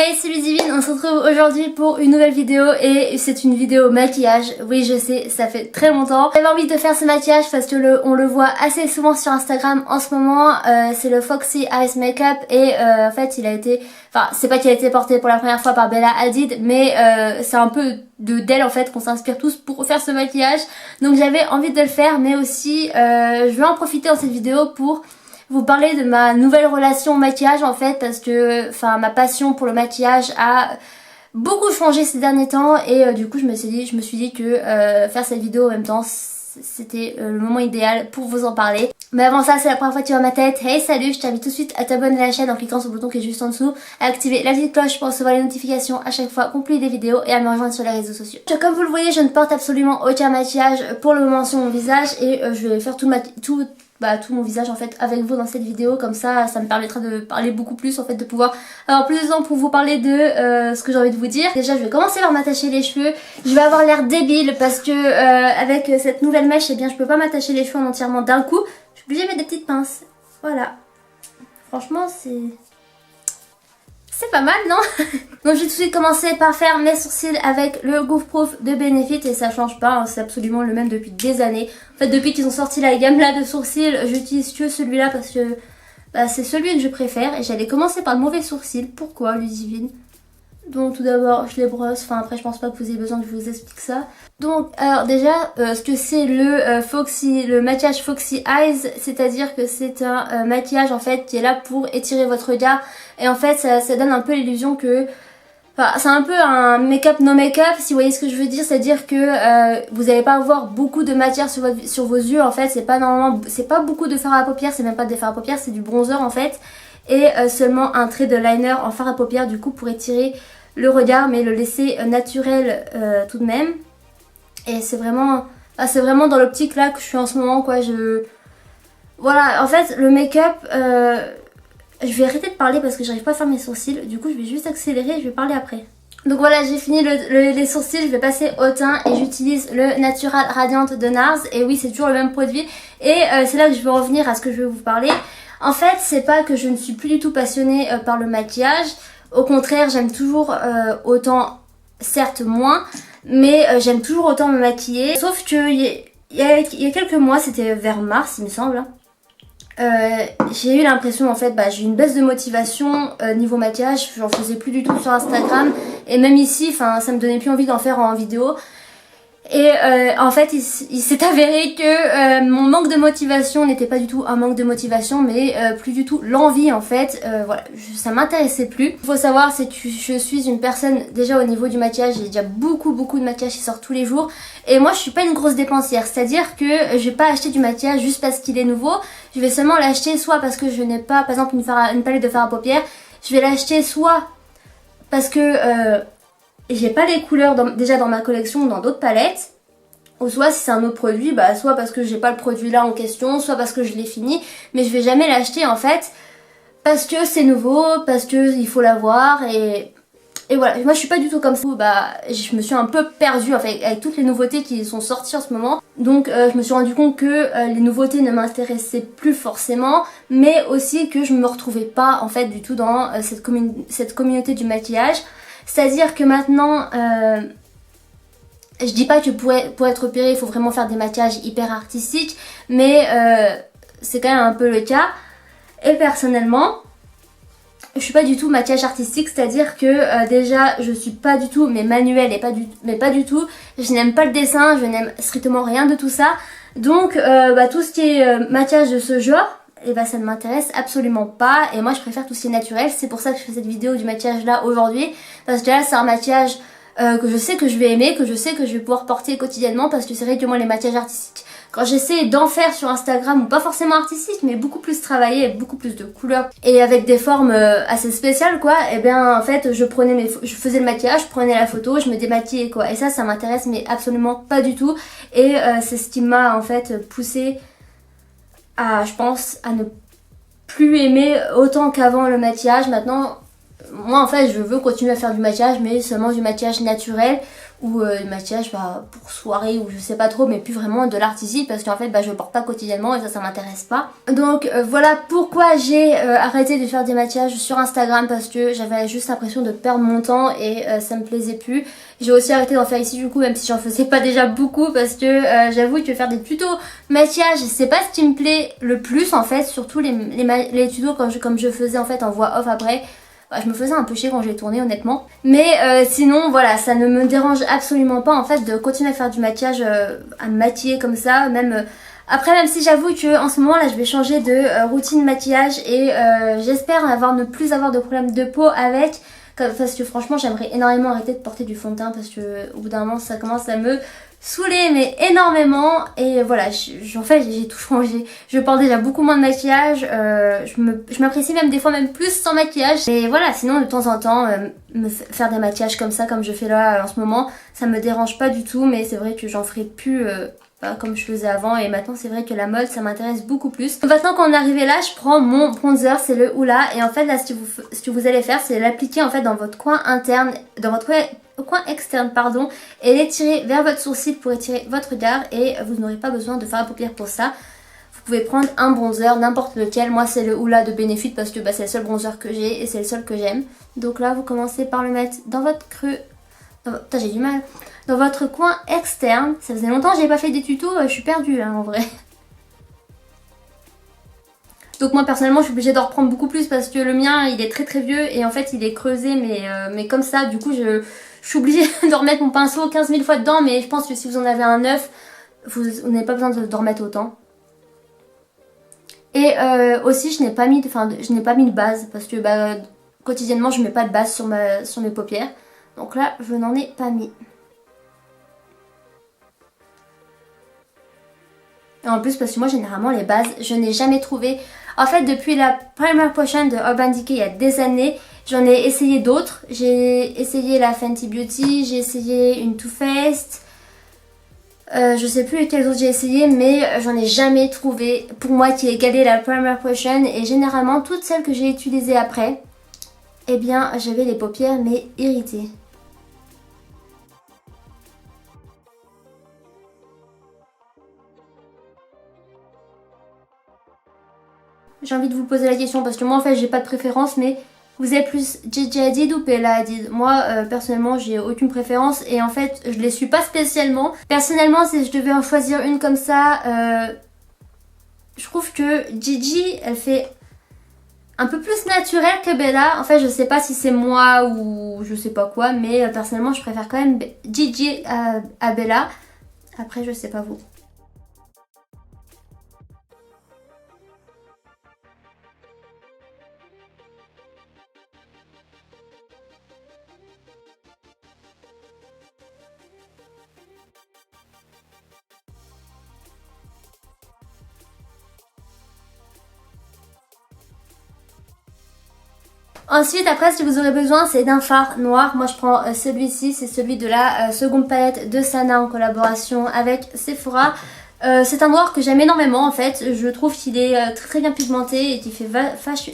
Hey, c'est Ludivine, on se retrouve aujourd'hui pour une nouvelle vidéo et c'est une vidéo maquillage. Oui, je sais, ça fait très longtemps. J'avais envie de faire ce maquillage parce que on le voit assez souvent sur Instagram en ce moment. C'est le Foxy Eyes Makeup et en fait il a été... Enfin, c'est pas qu'il a été porté pour la première fois par Bella Hadid, mais c'est un peu d'elle en fait qu'on s'inspire tous pour faire ce maquillage. Donc j'avais envie de le faire, mais aussi je vais en profiter dans cette vidéo pour vous parler de ma nouvelle relation au maquillage en fait, parce que ma passion pour le maquillage a beaucoup changé ces derniers temps et du coup je me suis dit que faire cette vidéo en même temps c'était le moment idéal pour vous en parler. Mais avant ça, c'est la première fois que tu vois ma tête, hey salut, je t'invite tout de suite à t'abonner à la chaîne en cliquant sur le bouton qui est juste en dessous, à activer la petite cloche pour recevoir les notifications à chaque fois qu'on publie des vidéos et à me rejoindre sur les réseaux sociaux. Comme vous le voyez, je ne porte absolument aucun maquillage pour le moment sur mon visage et je vais faire tout mon visage en fait avec vous dans cette vidéo, comme ça me permettra de parler beaucoup plus en fait, de pouvoir avoir plus de temps pour vous parler de ce que j'ai envie de vous dire. Déjà je vais commencer par m'attacher les cheveux. Je vais avoir l'air débile parce que avec cette nouvelle mèche, eh bien je peux pas m'attacher les cheveux entièrement d'un coup. Je suis obligée de mettre des petites pinces. Voilà. Franchement c'est pas mal, non? Donc je vais tout de suite commencer par faire mes sourcils avec le Goof Proof de Benefit et ça change pas, hein, c'est absolument le même depuis des années. En fait depuis qu'ils ont sorti la gamme là de sourcils, j'utilise que celui-là parce que c'est celui que je préfère et j'allais commencer par le mauvais sourcil. Pourquoi, Ludivine? Donc tout d'abord je les brosse, après je pense pas que vous ayez besoin que je vous explique ça. Donc alors déjà ce que c'est le maquillage Foxy Eyes, c'est-à-dire que c'est un maquillage en fait qui est là pour étirer votre regard et en fait ça donne un peu l'illusion que... c'est un peu un make-up no make-up si vous voyez ce que je veux dire, c'est-à-dire que vous n'allez pas avoir beaucoup de matière sur vos yeux en fait, c'est pas beaucoup de fard à paupières, c'est même pas des fards à paupières, c'est du bronzer en fait. Et seulement un trait de liner en fard à paupières du coup pour étirer le regard mais le laisser naturel tout de même. Et c'est vraiment dans l'optique là que je suis en ce moment quoi. Voilà, en fait le make-up, je vais arrêter de parler parce que j'arrive pas à faire mes sourcils, du coup je vais juste accélérer et je vais parler après. Donc voilà, j'ai fini les sourcils, je vais passer au teint et j'utilise le Natural Radiant de NARS. Et oui, c'est toujours le même produit et c'est là que je veux revenir à ce que je veux vous parler. En fait, c'est pas que je ne suis plus du tout passionnée par le maquillage. Au contraire, j'aime toujours autant, certes moins, mais j'aime toujours autant me maquiller. Sauf que il y a quelques mois, c'était vers mars il me semble, j'ai eu l'impression en fait, j'ai eu une baisse de motivation niveau maquillage, j'en faisais plus du tout sur Instagram. Et même ici, ça me donnait plus envie d'en faire en vidéo. Et en fait il s'est avéré que mon manque de motivation n'était pas du tout un manque de motivation, mais plus du tout l'envie en fait. Voilà, ça m'intéressait plus. Il faut savoir, c'est que je suis une personne, déjà au niveau du maquillage, j'ai déjà beaucoup de maquillage qui sort tous les jours. Et moi je suis pas une grosse dépensière, c'est-à-dire que je vais pas acheter du maquillage juste parce qu'il est nouveau. Je vais seulement l'acheter soit parce que je n'ai pas, par exemple une palette de fard à paupières. Je vais l'acheter soit parce que j'ai pas les couleurs déjà dans ma collection ou dans d'autres palettes, ou soit si c'est un autre produit, soit parce que j'ai pas le produit là en question, soit parce que je l'ai fini, mais je vais jamais l'acheter en fait parce que c'est nouveau, parce que il faut l'avoir et voilà. Moi je suis pas du tout comme ça. Je me suis un peu perdue en fait avec toutes les nouveautés qui sont sorties en ce moment. Donc je me suis rendu compte que les nouveautés ne m'intéressaient plus forcément, mais aussi que je me retrouvais pas en fait du tout dans cette communauté du maquillage. C'est-à-dire que maintenant, je dis pas que pour être opéré il faut vraiment faire des maquillages hyper artistiques, mais c'est quand même un peu le cas. Et personnellement, je suis pas du tout maquillage artistique, c'est-à-dire que déjà je suis pas du tout manuelle mais pas du tout. Je n'aime pas le dessin, je n'aime strictement rien de tout ça. Donc tout ce qui est maquillage de ce genre, ça ne m'intéresse absolument pas et moi je préfère tout ce qui est naturel. C'est pour ça que je fais cette vidéo du maquillage là aujourd'hui, parce que là c'est un maquillage que je sais que je vais aimer, que je sais que je vais pouvoir porter quotidiennement, parce que c'est vrai que moi les maquillages artistiques, quand j'essaie d'en faire sur Instagram, ou pas forcément artistiques mais beaucoup plus travaillés, avec beaucoup plus de couleurs et avec des formes assez spéciales quoi, en fait je faisais le maquillage, je prenais la photo, je me démaquillais quoi, et ça m'intéresse mais absolument pas du tout. Et c'est ce qui m'a en fait poussée je pense à ne plus aimer autant qu'avant le maquillage. Maintenant moi en fait je veux continuer à faire du maquillage, mais seulement du maquillage naturel ou du maquillage pour soirée ou je sais pas trop, mais plus vraiment de l'artistique parce qu'en fait je le porte pas quotidiennement et ça m'intéresse pas. Donc voilà pourquoi j'ai arrêté de faire des maquillages sur Instagram, parce que j'avais juste l'impression de perdre mon temps et ça me plaisait plus. J'ai aussi arrêté d'en faire ici du coup, même si j'en faisais pas déjà beaucoup, parce que j'avoue que faire des tutos maquillage c'est pas ce qui me plaît le plus en fait, surtout les tutos comme je faisais en fait en voix off après. Je me faisais un peu chier quand j'ai tourné honnêtement. Mais sinon voilà, ça ne me dérange absolument pas en fait de continuer à faire du maquillage, à me maquiller comme ça. Même après, même si j'avoue que en ce moment là je vais changer de routine maquillage et j'espère ne plus avoir de problème de peau avec. Parce que franchement j'aimerais énormément arrêter de porter du fond de teint parce que au bout d'un moment ça commence à me saoulé mais énormément. Et voilà, en fait j'ai tout changé. Je porte déjà beaucoup moins de maquillage, je m'apprécie même des fois même plus sans maquillage. Et voilà, sinon de temps en temps faire des maquillages comme ça, comme je fais là en ce moment, ça me dérange pas du tout. Mais c'est vrai que j'en ferai plus comme je faisais avant, et maintenant c'est vrai que la mode ça m'intéresse beaucoup plus. Maintenant qu'on est arrivé là, je prends mon bronzer, c'est le Hoola, et en fait là ce que vous allez faire c'est l'appliquer en fait dans votre coin interne, dans votre coin externe pardon, et l'étirer vers votre sourcil pour étirer votre regard, et vous n'aurez pas besoin de faire la paupière pour ça. Vous pouvez prendre un bronzer, n'importe lequel. Moi c'est le Hoola de Benefit parce que c'est le seul bronzer que j'ai et c'est le seul que j'aime. Donc là vous commencez par le mettre dans votre creux, putain j'ai du mal, dans votre coin externe. Ça faisait longtemps que j'ai pas fait des tutos, je suis perdue là en vrai. Donc moi personnellement je suis obligée d'en reprendre beaucoup plus parce que le mien il est très très vieux et en fait il est creusé mais comme ça, du coup je suis obligée de remettre mon pinceau 15 000 fois dedans, mais je pense que si vous en avez un neuf, vous n'avez pas besoin de remettre autant. Et aussi je n'ai pas mis de base parce que quotidiennement je mets pas de base sur mes paupières. Donc là je n'en ai pas mis. Et en plus parce que moi généralement les bases je n'ai jamais trouvé. En fait depuis la Primer Potion de Urban Decay il y a des années, j'en ai essayé d'autres. J'ai essayé la Fenty Beauty, j'ai essayé une Too Faced. Je sais plus lesquelles autres j'ai essayé, mais j'en ai jamais trouvé pour moi qui égalait la Primer Potion. Et généralement toutes celles que j'ai utilisées après, eh bien j'avais les paupières mais irritées. J'ai envie de vous poser la question parce que moi en fait j'ai pas de préférence, mais vous êtes plus Gigi Hadid ou Bella Hadid? Moi personnellement j'ai aucune préférence et en fait je les suis pas spécialement. Personnellement si je devais en choisir une comme ça, je trouve que Gigi elle fait un peu plus naturel que Bella. En fait je sais pas si c'est moi ou je sais pas quoi, mais personnellement je préfère quand même Gigi à Bella. Après je sais pas vous. Ensuite après si vous aurez besoin c'est d'un fard noir. Moi je prends celui-ci, c'est celui de la seconde palette de Sana en collaboration avec Sephora. C'est un noir que j'aime énormément en fait. Je trouve qu'il est très très bien pigmenté et qu'il fait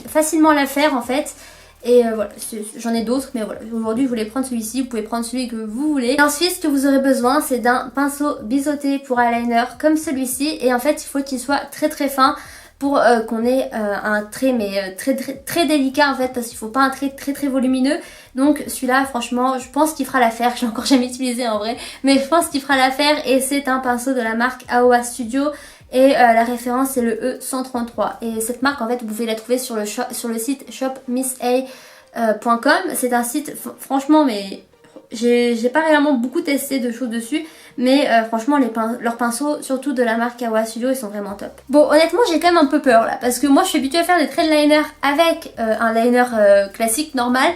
facilement l'affaire en fait. Et voilà, j'en ai d'autres mais voilà, aujourd'hui je voulais prendre celui-ci. Vous pouvez prendre celui que vous voulez. Et ensuite ce que vous aurez besoin c'est d'un pinceau biseauté pour eyeliner comme celui-ci. Et en fait il faut qu'il soit très très fin pour qu'on ait un trait mais très délicat en fait, parce qu'il faut pas un trait très très volumineux. Donc celui-là franchement je pense qu'il fera l'affaire. Je l'ai encore jamais utilisé en vrai, mais je pense qu'il fera l'affaire. Et c'est un pinceau de la marque Aoa Studio et la référence c'est le E133. Et cette marque en fait vous pouvez la trouver sur le site shopmissa.com. C'est un site franchement, mais j'ai pas réellement beaucoup testé de choses dessus, mais franchement leurs pinceaux surtout de la marque Aoa Studio ils sont vraiment top. Bon honnêtement j'ai quand même un peu peur là parce que moi je suis habituée à faire des traits de liner avec un liner classique normal,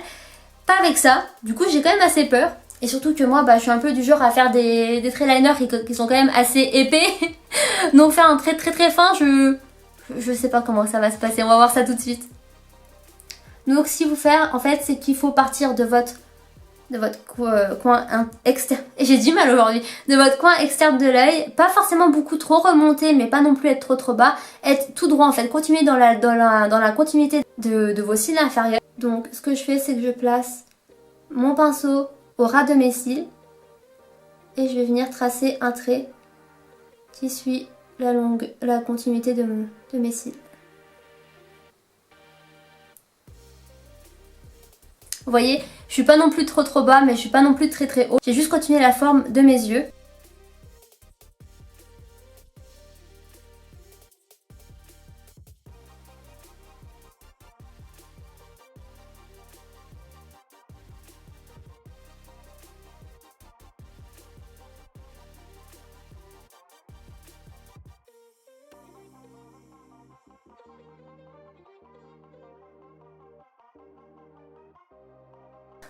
pas avec ça. Du coup j'ai quand même assez peur. Et surtout que moi je suis un peu du genre à faire des traits liner qui sont quand même assez épais. Donc faire un trait très très fin, je sais pas comment ça va se passer, on va voir ça tout de suite. Donc ce qu'il faut faire en fait c'est qu'il faut partir de votre coin externe, et j'ai du mal aujourd'hui, de votre coin externe de l'œil, pas forcément beaucoup trop remonté mais pas non plus être trop bas, être tout droit en fait, continuer dans la continuité de vos cils inférieurs. Donc ce que je fais c'est que je place mon pinceau au ras de mes cils et je vais venir tracer un trait qui suit la continuité de mes cils. Vous voyez, je suis pas non plus trop bas, mais je suis pas non plus très haut. J'ai juste continué la forme de mes yeux.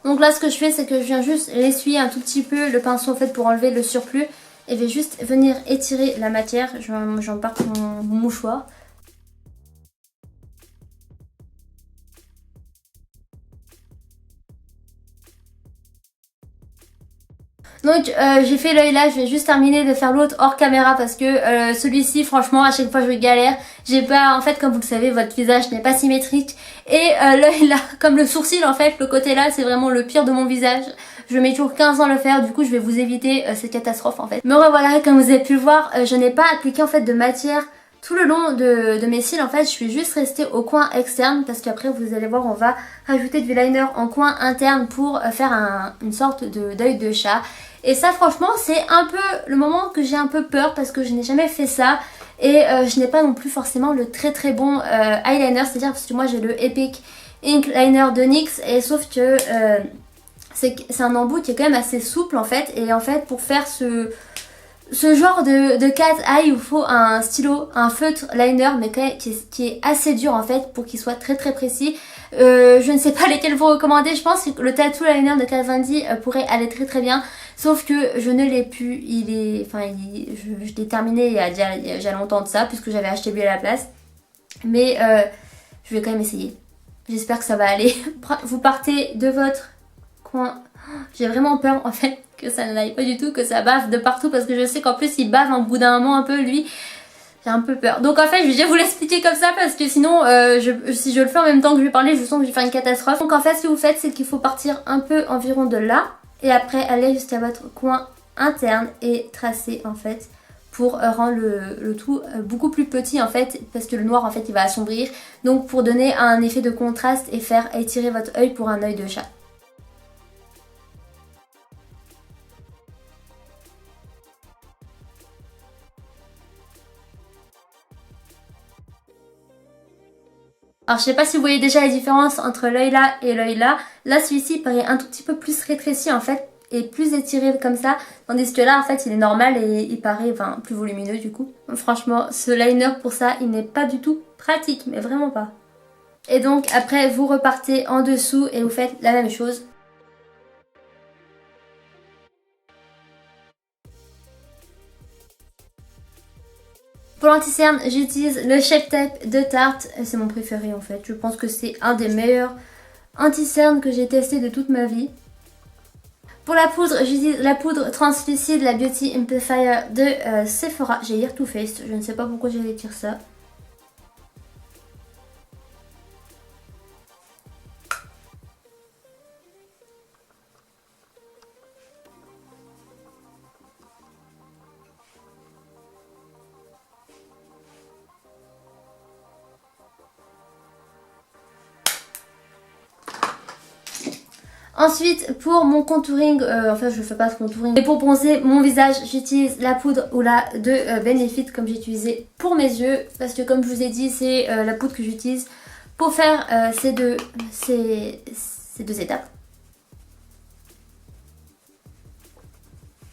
Donc là ce que je fais c'est que je viens juste l'essuyer un tout petit peu le pinceau en fait pour enlever le surplus. Et je vais juste venir étirer la matière, j'embarque mon mouchoir. Donc j'ai fait l'œil là, je vais juste terminer de faire l'autre hors caméra parce que celui-ci franchement à chaque fois je galère. J'ai pas, en fait comme vous le savez votre visage n'est pas symétrique et l'œil là, comme le sourcil en fait, le côté là c'est vraiment le pire de mon visage. Je mets toujours 15 ans à le faire, du coup je vais vous éviter ces catastrophes en fait. Me revoilà, comme vous avez pu le voir, je n'ai pas appliqué en fait de matière tout le long de mes cils. En fait je suis juste restée au coin externe parce qu'après vous allez voir on va rajouter du liner en coin interne pour faire une sorte d'œil de chat. Et ça franchement c'est un peu le moment que j'ai un peu peur parce que je n'ai jamais fait ça. Et je n'ai pas non plus forcément le très bon eyeliner, c'est à dire parce que moi j'ai le Epic Ink Liner de NYX. Et sauf que c'est un embout qui est quand même assez souple en fait. Et en fait pour faire ce genre de cat eye il vous faut un stylo, un feutre liner mais quand même qui est assez dur en fait pour qu'il soit très précis. Je ne sais pas lesquels vous recommander, je pense que le Tattoo Liner de Kat Von D pourrait aller très bien. Sauf que je ne l'ai plus, je l'ai terminé il y a déjà longtemps de ça puisque j'avais acheté lui à la place. Mais je vais quand même essayer. J'espère que ça va aller. Vous partez de votre coin. J'ai vraiment peur en fait que ça n'aille pas du tout, que ça bave de partout parce que je sais qu'en plus il bave en bout d'un moment un peu lui. J'ai un peu peur. Donc en fait je vais déjà vous l'expliquer comme ça parce que sinon si je le fais en même temps que je vais parler je sens que je vais faire une catastrophe. Donc en fait ce que vous faites c'est qu'il faut partir un peu environ de là et après aller jusqu'à votre coin interne et tracer en fait pour rendre le tout beaucoup plus petit en fait parce que le noir en fait il va assombrir. Donc pour donner un effet de contraste et faire étirer votre œil pour un œil de chat. Alors je sais pas si vous voyez déjà la différence entre l'œil là et l'œil là. Là celui-ci paraît un tout petit peu plus rétréci en fait et plus étiré comme ça. Tandis que là en fait il est normal et il paraît plus volumineux du coup. Donc, franchement ce liner pour ça il n'est pas du tout pratique mais vraiment pas. Et donc après vous repartez en dessous et vous faites la même chose. Pour l'anti-cerne, j'utilise le Shape Tape de Tarte. C'est mon préféré en fait. Je pense que c'est un des meilleurs anti-cernes que j'ai testé de toute ma vie. Pour la poudre, j'utilise la poudre translucide, la Beauty Amplifier de Sephora. J'ai hier Too Faced. Je ne sais pas pourquoi j'allais dire ça. Ensuite pour mon contouring, enfin je ne fais pas ce contouring, mais pour bronzer mon visage j'utilise la poudre Hoola de Benefit comme j'ai utilisé pour mes yeux. Parce que comme je vous ai dit c'est la poudre que j'utilise pour faire ces deux étapes.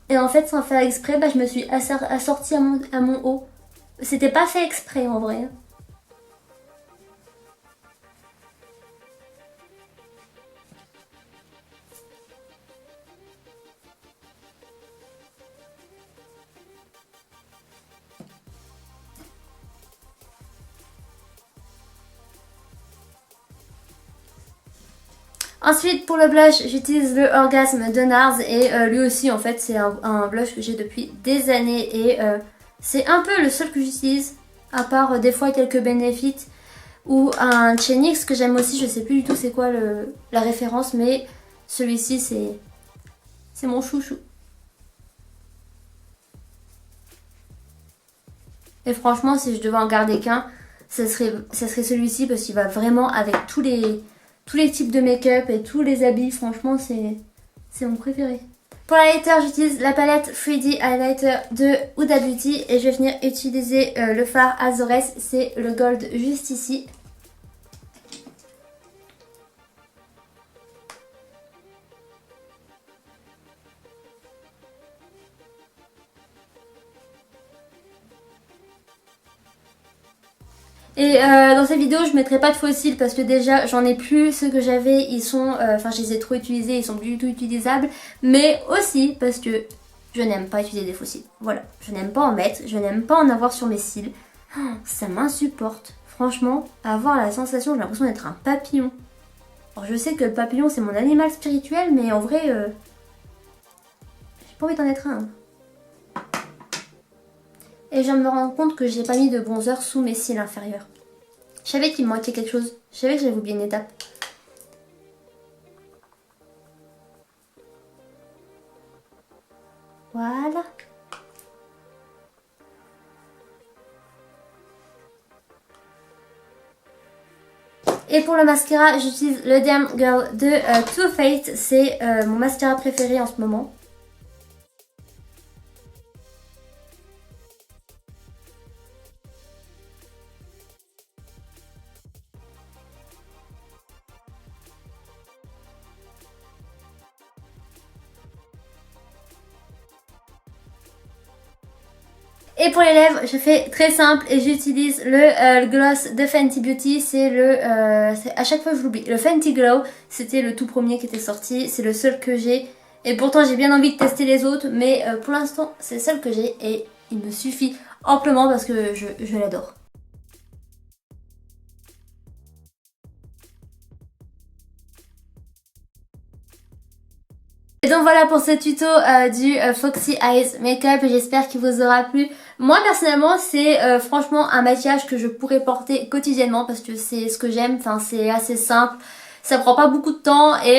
Et en fait sans faire exprès je me suis assortie à mon haut. C'était pas fait exprès en vrai. Ensuite pour le blush j'utilise le Orgasme de NARS et lui aussi en fait c'est un blush que j'ai depuis des années et c'est un peu le seul que j'utilise à part des fois quelques Benefits ou un chez NYX que j'aime aussi, je sais plus du tout c'est quoi la référence mais celui-ci c'est mon chouchou. Et franchement, si je devais en garder qu'un, ça serait celui-ci parce qu'il va vraiment avec tous les types de make-up et tous les habits. Franchement, c'est mon préféré. Pour l'highlighter, j'utilise la palette 3D Highlighter de Huda Beauty et je vais venir utiliser le fard Azores, c'est le gold juste ici. Et dans cette vidéo je mettrai pas de faux cils parce que déjà j'en ai plus, ceux que j'avais ils sont, enfin je les ai trop utilisés, ils sont plus du tout utilisables. Mais aussi parce que je n'aime pas utiliser des faux cils, voilà, je n'aime pas en mettre, je n'aime pas en avoir sur mes cils. Oh, ça m'insupporte, franchement, avoir la sensation, j'ai l'impression d'être un papillon. Alors je sais que le papillon c'est mon animal spirituel mais en vrai, j'ai pas envie d'en être un. Et je viens de me rendre compte que j'ai pas mis de bronzer sous mes cils inférieurs. Je savais qu'il me manquait quelque chose. Je savais que j'avais oublié une étape. Voilà. Et pour le mascara, j'utilise le Damn Girl de Too Faced. C'est mon mascara préféré en ce moment. Et pour les lèvres, je fais très simple et j'utilise le gloss de Fenty Beauty. C'est à chaque fois je l'oublie. Le Fenty Glow, c'était le tout premier qui était sorti. C'est le seul que j'ai. Et pourtant j'ai bien envie de tester les autres. Mais pour l'instant, c'est le seul que j'ai. Et il me suffit amplement parce que je l'adore. Et donc voilà pour ce tuto du Foxy Eyes Makeup, j'espère qu'il vous aura plu. Moi personnellement c'est franchement un maquillage que je pourrais porter quotidiennement parce que c'est ce que j'aime, enfin c'est assez simple, ça prend pas beaucoup de temps et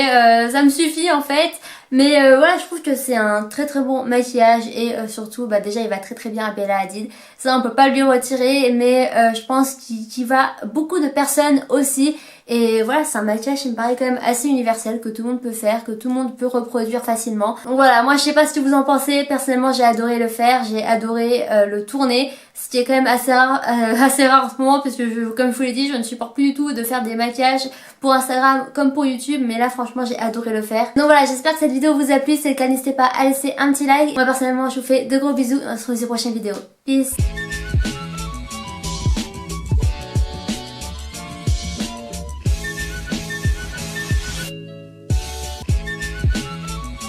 ça me suffit en fait. Mais voilà, je trouve que c'est un très très bon maquillage et surtout bah déjà il va très très bien à Bella Hadid. Ça on peut pas lui retirer mais je pense qu'il va beaucoup de personnes aussi. Et voilà, c'est un maquillage qui me paraît quand même assez universel, que tout le monde peut faire, que tout le monde peut reproduire facilement. Donc voilà, moi je sais pas ce que vous en pensez, personnellement j'ai adoré le faire, j'ai adoré le tourner, ce qui est quand même assez rare en ce moment parce que comme je vous l'ai dit, je ne supporte plus du tout de faire des maquillages pour Instagram comme pour YouTube, mais là franchement j'ai adoré le faire. Donc voilà, j'espère que cette vidéo vous a plu, si c'est le cas n'hésitez pas à laisser un petit like. Moi personnellement je vous fais de gros bisous, on se retrouve dans une prochaine vidéo. Peace.